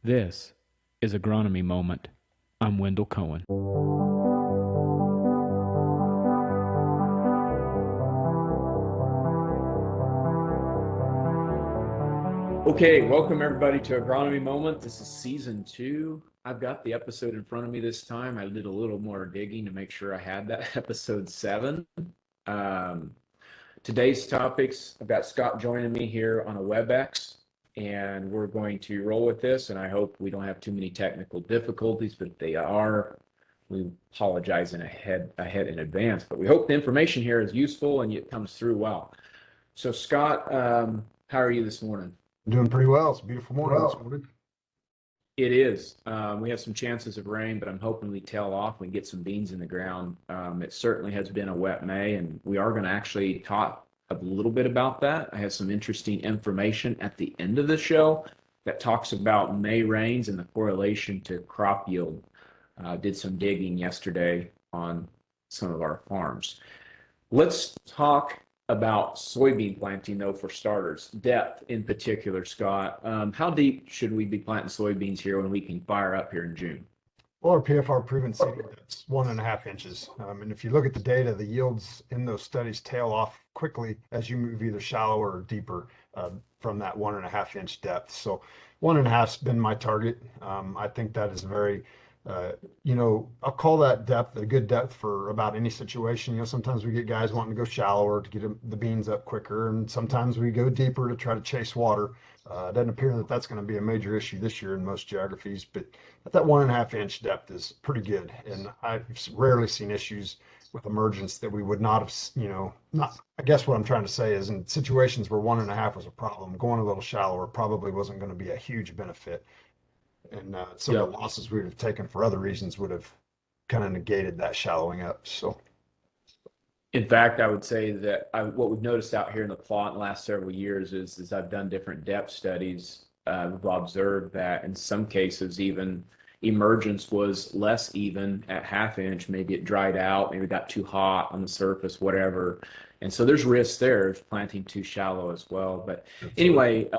This is Agronomy Moment. I'm Wendell Cohen. Okay, welcome everybody to Agronomy Moment. This is season 2. I've got the episode in front of me this time. I did a little more digging to make sure I had that episode 7. Um, Today's topics, I've got Scott joining me here on a Webex, and we're going to roll with this, and I hope we don't have too many technical difficulties, but if they are, we apologize ahead in advance, but we hope the information here is useful and it comes through well. So Scott, how are you this morning? Doing pretty well. It's a beautiful morning this morning. It is. We have some chances of rain, but I'm hoping we tail off and get some beans in the ground. It certainly has been a wet May, and we are going to actually talk a little bit about that. I have some interesting information at the end of the show that talks about May rains and the correlation to crop yield. Did some digging yesterday on some of our farms. Let's talk about soybean planting, though, for starters. Depth in particular, Scott. How deep should we be planting soybeans here when we can fire up here in June? Well, our PFR proven seeding depth's 1.5 inches. And if you look at the data, the yields in those studies tail off quickly as you move either shallower or deeper from that 1.5 inch depth. So 1.5's been my target. I think that is very I'll call that depth a good depth for about any situation. Sometimes we get guys wanting to go shallower to get the beans up quicker, and sometimes we go deeper to try to chase water. It doesn't appear that that's going to be a major issue this year in most geographies, but at that 1.5 inch depth is pretty good. And I've rarely seen issues with emergence that we would not have, not, I guess what I'm trying to say is in situations where 1.5 was a problem, going a little shallower probably wasn't going to be a huge benefit. And some of the losses we would have taken for other reasons would have kind of negated that shallowing up. So, In fact, I would say that what we've noticed out here in the plot in the last several years is I've done different depth studies. We've observed that in some cases, even emergence was less even at ½ inch. Maybe it dried out, maybe it got too hot on the surface, whatever. And so there's risks there of planting too shallow as well. But anyway,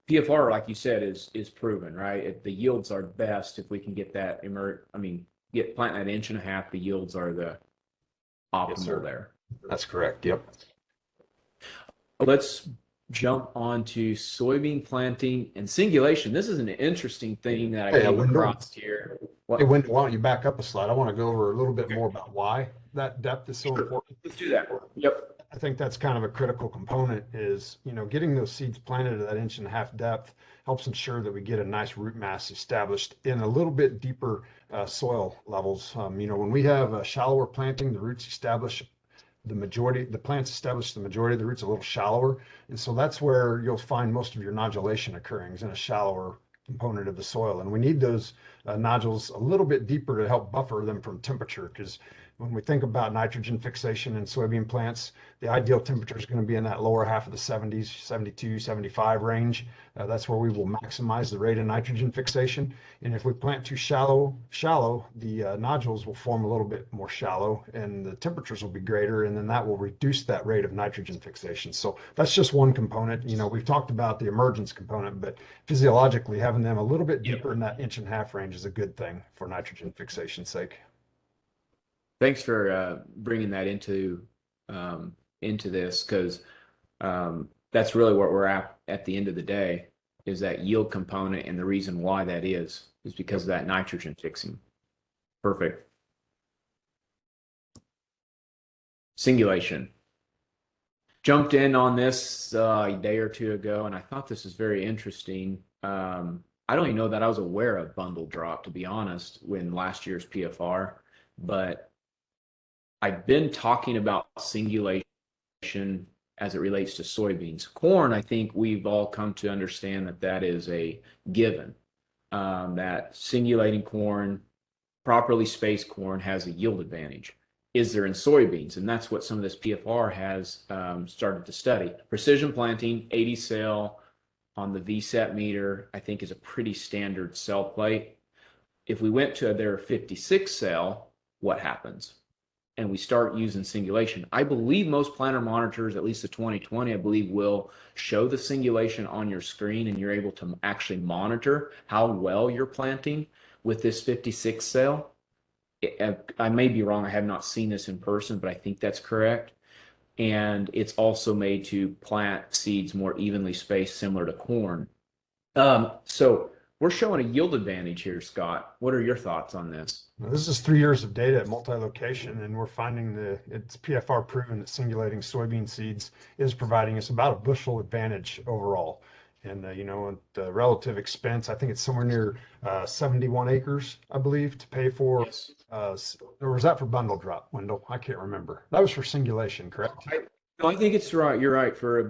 PFR, like you said, is proven, right? The yields are best if we can get that get planting at 1.5 inches. The yields are the optimal there. That's correct. Yep. Let's jump on to soybean planting and singulation. This is an interesting thing that I came across here. Hey, Wendell, why don't you back up a slide? I want to go over a little bit more about why that depth is so important. Let's do that. Yep. I think that's kind of a critical component is, getting those seeds planted at that 1.5 inch depth helps ensure that we get a nice root mass established in a little bit deeper soil levels. When we have a shallower planting, the roots establish the plants establish the majority of the roots a little shallower. And so that's where you'll find most of your nodulation occurring is in a shallower component of the soil. And we need those nodules a little bit deeper to help buffer them from temperature because when we think about nitrogen fixation in soybean plants, the ideal temperature is going to be in that lower half of the 70s, 72, 75 range. That's where we will maximize the rate of nitrogen fixation. And if we plant too shallow, the nodules will form a little bit more shallow and the temperatures will be greater. And then that will reduce that rate of nitrogen fixation. So that's just one component. We've talked about the emergence component, but physiologically having them a little bit deeper in that 1.5 inch range is a good thing for nitrogen fixation's sake. Thanks for bringing that into this because that's really what we're at the end of the day is that yield component, and the reason why that is because of that nitrogen fixing. Perfect. Singulation. Jumped in on this a day or two ago, and I thought this was very interesting. I don't even know that I was aware of BundleDROP, to be honest, when last year's PFR, but I've been talking about singulation as it relates to soybeans. Corn, I think we've all come to understand that is a given, that singulating corn, properly spaced corn has a yield advantage. Is there in soybeans? And that's what some of this PFR has started to study. Precision planting, 80 cell on the VSET meter, I think is a pretty standard cell plate. If we went to their 56 cell, what happens? and we start using singulation. I believe most planter monitors, at least the 2020, I believe will show the singulation on your screen, and you're able to actually monitor how well you're planting with this 56 cell. I may be wrong. I have not seen this in person, but I think that's correct. And it's also made to plant seeds more evenly spaced, similar to corn. So we're showing a yield advantage here, Scott. What are your thoughts on this? Now, this is 3 years of data at multi-location, and we're finding that it's PFR proven that singulating soybean seeds is providing us about a bushel advantage overall. And the relative expense, I think it's somewhere near 71 acres, I believe, to pay for. Yes. Or was that for BundleDROP, Wendell? I can't remember. That was for singulation, correct? No, I think it's right. You're right for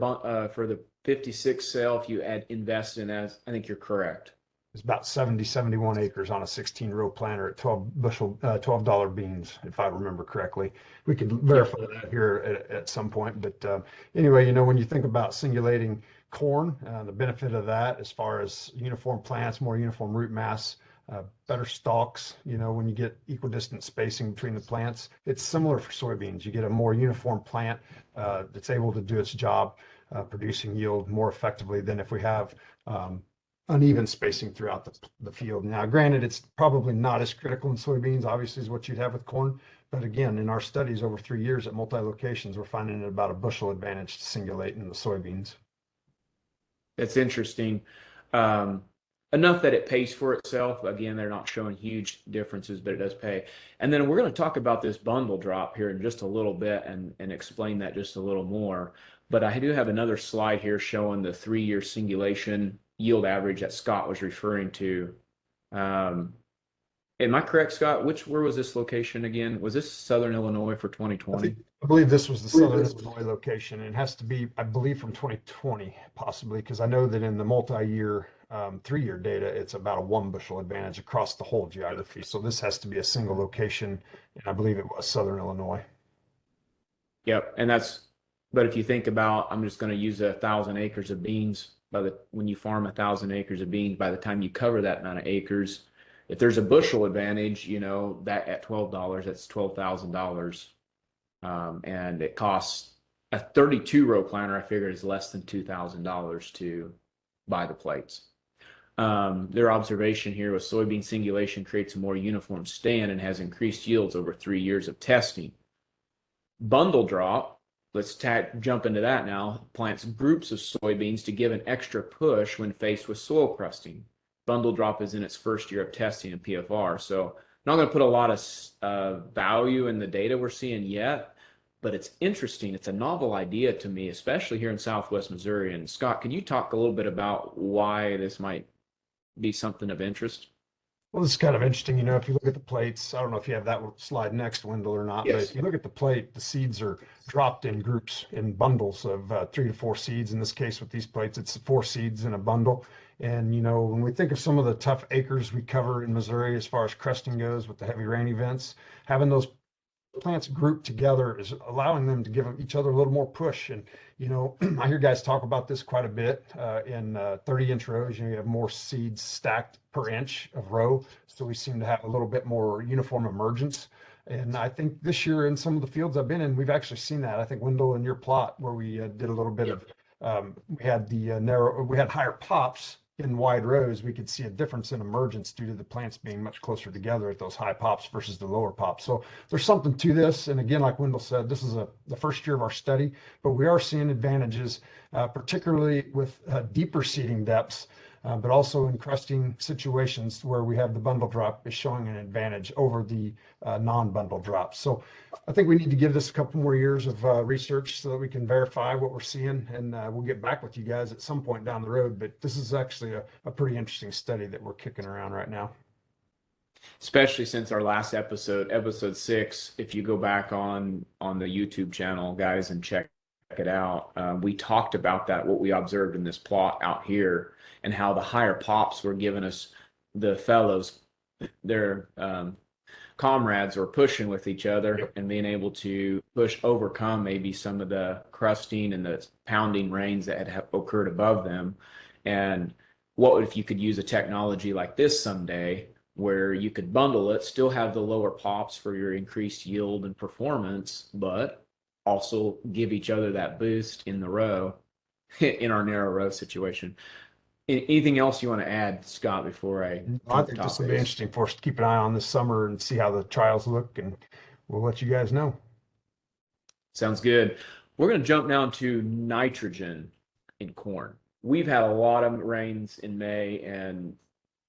for the 56 cell. If you invest in that, I think you're correct. It's about 71 acres on a 16-row planter at 12 bushel, $12 beans, if I remember correctly. We could verify that here at some point. But anyway, when you think about singulating corn, the benefit of that as far as uniform plants, more uniform root mass, better stalks, when you get equidistant spacing between the plants. It's similar for soybeans. You get a more uniform plant that's able to do its job, producing yield more effectively than if we have uneven spacing throughout the field. Now, granted, it's probably not as critical in soybeans, obviously, as what you'd have with corn. But again, in our studies over 3 years at multi-locations, we're finding it about a bushel advantage to singulate in the soybeans. That's interesting. Enough that it pays for itself. Again, they're not showing huge differences, but it does pay. And then we're going to talk about this BundleDROP here in just a little bit and explain that just a little more. But I do have another slide here showing the 3-year singulation yield average that Scott was referring to. Am I correct, Scott? Where was this location again? Was this Southern Illinois for 2020? I believe this was the Southern Illinois location. It has to be, I believe, from 2020, possibly, because I know that in the multi-year, 3-year data, it's about a 1 bushel advantage across the whole geography. So this has to be a single location, and I believe it was Southern Illinois. Yep, but if you think about, I'm just going to use 1,000 acres of beans. When you farm 1,000 acres of beans, by the time you cover that amount of acres, if there's a bushel advantage, that at $12, that's $12,000. And it costs a 32-row planter, I figured, is less than $2,000 to buy the plates. Their observation here was soybean singulation creates a more uniform stand and has increased yields over 3 years of testing. BundleDROP, let's jump into that now, plants groups of soybeans to give an extra push when faced with soil crusting. BundleDROP is in its first year of testing in PFR, so not going to put a lot of value in the data we're seeing yet, but it's interesting. It's a novel idea to me, especially here in Southwest Missouri. And Scott, can you talk a little bit about why this might be something of interest? Well, this is kind of interesting. If you look at the plates, I don't know if you have that slide next, Wendell, or not, but if you look at the plate, the seeds are dropped in groups, in bundles of 3 to 4 seeds. In this case, with these plates, it's 4 seeds in a bundle. And, when we think of some of the tough acres we cover in Missouri as far as crusting goes with the heavy rain events, having those plants grouped together is allowing them to give each other a little more push. And, I hear guys talk about this quite a bit in 30-inch rows. You have more seeds stacked per inch of row. So we seem to have a little bit more uniform emergence. And I think this year in some of the fields I've been in, we've actually seen that. I think, Wendell, in your plot where we did a little bit of, we had we had higher pops in wide rows, we could see a difference in emergence due to the plants being much closer together at those high pops versus the lower pops. So there's something to this. And again, like Wendell said, this is the first year of our study, but we are seeing advantages, particularly with deeper seeding depths, but also in crusting situations where we have the BundleDROP is showing an advantage over the non-BundleDROP. So I think we need to give this a couple more years of research so that we can verify what we're seeing, and we'll get back with you guys at some point down the road. But this is actually a pretty interesting study that we're kicking around right now. Especially since our last episode 6, if you go back on the YouTube channel, guys, and check it out, we talked about that, what we observed in this plot out here, and how the higher pops were giving us the fellows, their comrades were pushing with each other and being able to overcome maybe some of the crusting and the pounding rains that had occurred above them. And what if you could use a technology like this someday where you could bundle it, still have the lower pops for your increased yield and performance, but also give each other that boost in the row in our narrow row situation. Anything else you want to add, Scott, before I I jump think this top will be base? interesting for us to keep an eye on this summer and see how the trials look, and we'll let you guys know. Sounds good. We're going to jump now to nitrogen in corn. We've had a lot of rains in May, and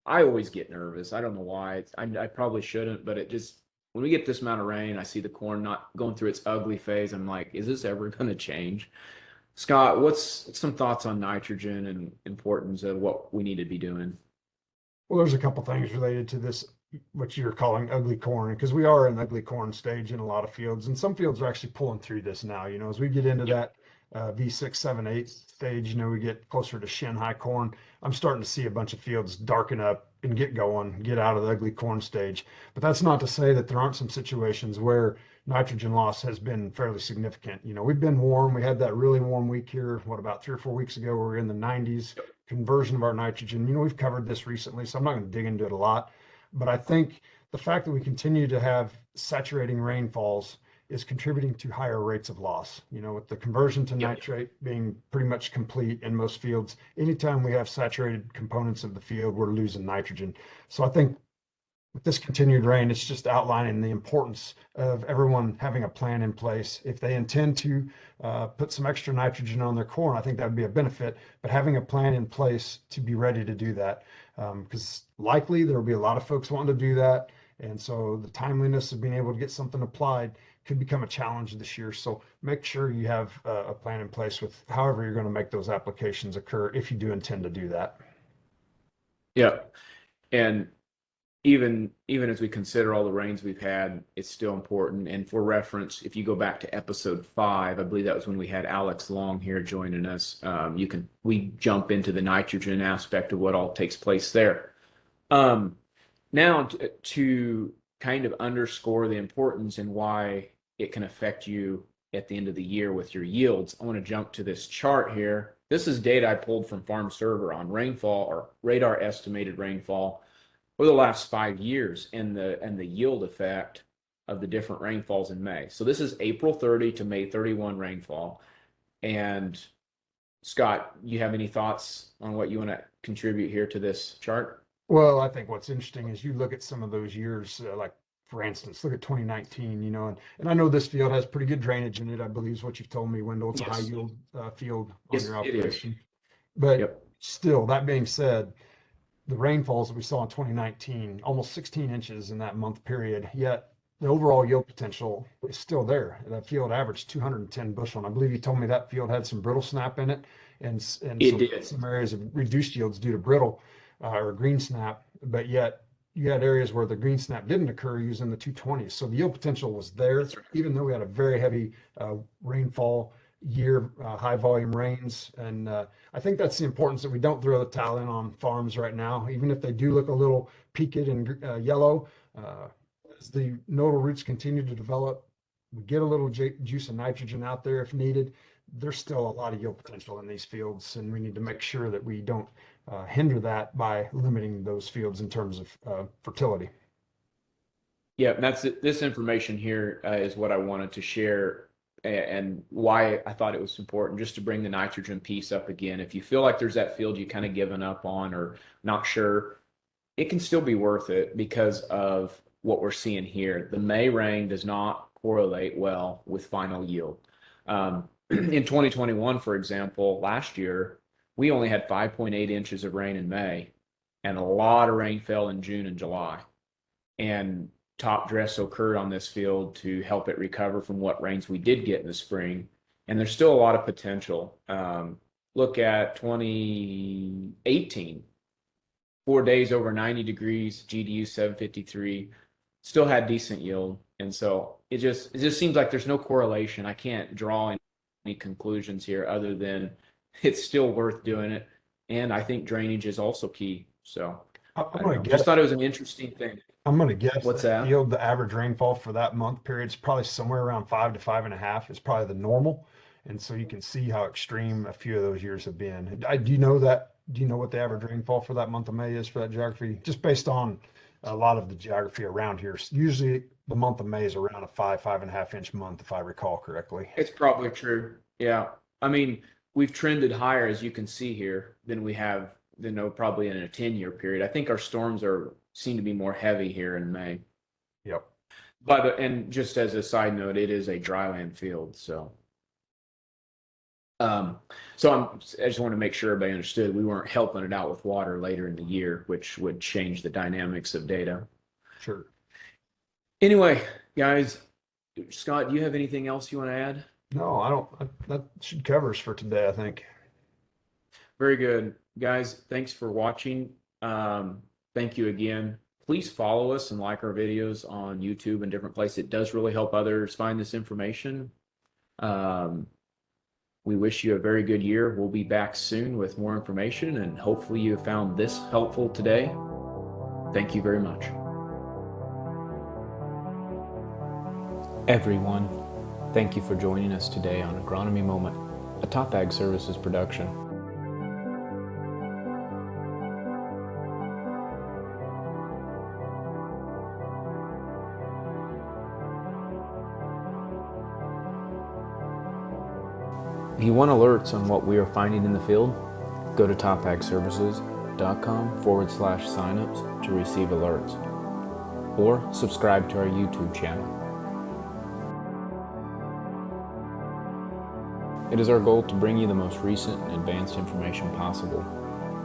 I always get nervous. I don't know why. I probably shouldn't, but it just, when we get this amount of rain, I see the corn not going through its ugly phase. I'm like, is this ever going to change? Scott, what's some thoughts on nitrogen and importance of what we need to be doing? Well, there's a couple things related to this, what you're calling ugly corn, because we are in ugly corn stage in a lot of fields, and some fields are actually pulling through this now. As we get into Yep. that V6, 7, 8 stage, we get closer to shin high corn. I'm starting to see a bunch of fields darken up and get going, get out of the ugly corn stage. But that's not to say that there aren't some situations where nitrogen loss has been fairly significant. We've been warm. We had that really warm week here, what, about 3 or 4 weeks ago, where we were in the 90s conversion of our nitrogen. We've covered this recently, so I'm not going to dig into it a lot. But I think the fact that we continue to have saturating rainfalls is contributing to higher rates of loss. With the conversion to Yep. nitrate being pretty much complete in most fields, anytime we have saturated components of the field, we're losing nitrogen. So I think with this continued rain, it's just outlining the importance of everyone having a plan in place. If they intend to put some extra nitrogen on their corn, I think that would be a benefit, but having a plan in place to be ready to do that. Because likely there will be a lot of folks wanting to do that. And so the timeliness of being able to get something applied could become a challenge this year. So make sure you have a plan in place with however you're going to make those applications occur if you do intend to do that. Yep. And even as we consider all the rains we've had, it's still important. And for reference, if you go back to episode 5, I believe that was when we had Alex Long here joining us. We jump into the nitrogen aspect of what all takes place there. Now to kind of underscore the importance and why it can affect you at the end of the year with your yields, I want to jump to this chart here. This is data I pulled from Farm Server on rainfall or radar estimated rainfall over the last 5 years and the yield effect of the different rainfalls in May. So this is April 30 to May 31 rainfall. And Scott, you have any thoughts on what you want to contribute here to this chart? Well, I think what's interesting is you look at some of those years, like for instance, look at 2019, and I know this field has pretty good drainage in it, I believe is what you've told me, Wendell. It's a high Yes. yield field on Yes, your it is. operation. But Yep. still, that being said, the rainfalls that we saw in 2019, almost 16 inches in that month period, yet the overall yield potential is still there. That field averaged 210 bushel. And I believe you told me that field had some brittle snap in it and It some, did. some areas of reduced yields due to brittle or green snap, but yet you had areas where the green snap didn't occur using the 220s. So the yield potential was there, That's right. even though we had a very heavy rainfall year, high volume rains. And I think that's the importance that we don't throw the towel in on farms right now, even if they do look a little peaked and yellow. As the nodal roots continue to develop, we get a little juice of nitrogen out there if needed. There's still a lot of yield potential in these fields, and we need to make sure that we don't hinder that by limiting those fields in terms of fertility. Yeah, that's this information here is what I wanted to share and why I thought it was important just to bring the nitrogen piece up again. If you feel like there's that field you kind of given up on or not sure, it can still be worth it because of what we're seeing here. The May rain does not correlate well with final yield. In 2021, for example, last year, we only had 5.8 inches of rain in May, and a lot of rain fell in June and July. And top dress occurred on this field to help it recover from what rains we did get in the spring. And there's still a lot of potential. Look at 2018, 4 days over 90 degrees, GDU 753, still had decent yield. And so it just seems like there's no correlation. I can't draw any conclusions here other than it's still worth doing it. And I think drainage is also key. So I'm I don't going know. to Just guess. thought it was an interesting thing. I'm going to guess What's that that? field, the average rainfall for that month period is probably somewhere around 5 to 5.5 is probably the normal. And so you can see how extreme a few of those years have been. Do you know that? Do you know what the average rainfall for that month of May is for that geography? Just based on a lot of the geography around here. Usually the month of May is around a 5.5 inch month, if I recall correctly. It's probably true. Yeah. I mean, we've trended higher, as you can see here, than we have, probably in a 10-year period. I think our storms seem to be more heavy here in May. Yep. And just as a side note, it is a dryland field, so. I just want to make sure everybody understood we weren't helping it out with water later in the year, which would change the dynamics of data. Sure. Anyway, guys, Scott, do you have anything else you want to add? No, I don't. That should cover us for today, I think. Very good. Guys, thanks for watching. Thank you again. Please follow us and like our videos on YouTube and different places. It does really help others find this information. We wish you a very good year. We'll be back soon with more information, and hopefully you found this helpful today. Thank you very much. Everyone, thank you for joining us today on Agronomy Moment, a Top Ag Services production. If you want alerts on what we are finding in the field, go to topagservices.com/signups to receive alerts, or subscribe to our YouTube channel. It is our goal to bring you the most recent and advanced information possible.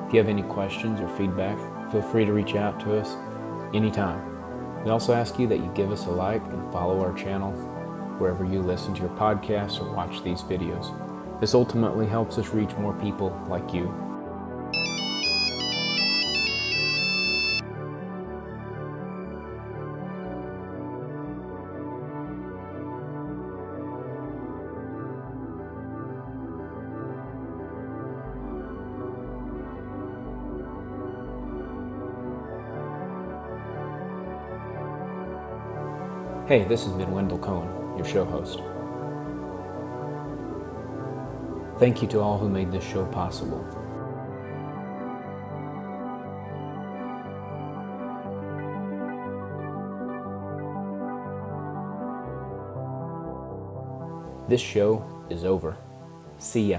If you have any questions or feedback, feel free to reach out to us anytime. We also ask you that you give us a like and follow our channel wherever you listen to your podcasts or watch these videos. This ultimately helps us reach more people like you. Hey, this has been Wendell Cohen, your show host. Thank you to all who made this show possible. This show is over. See ya.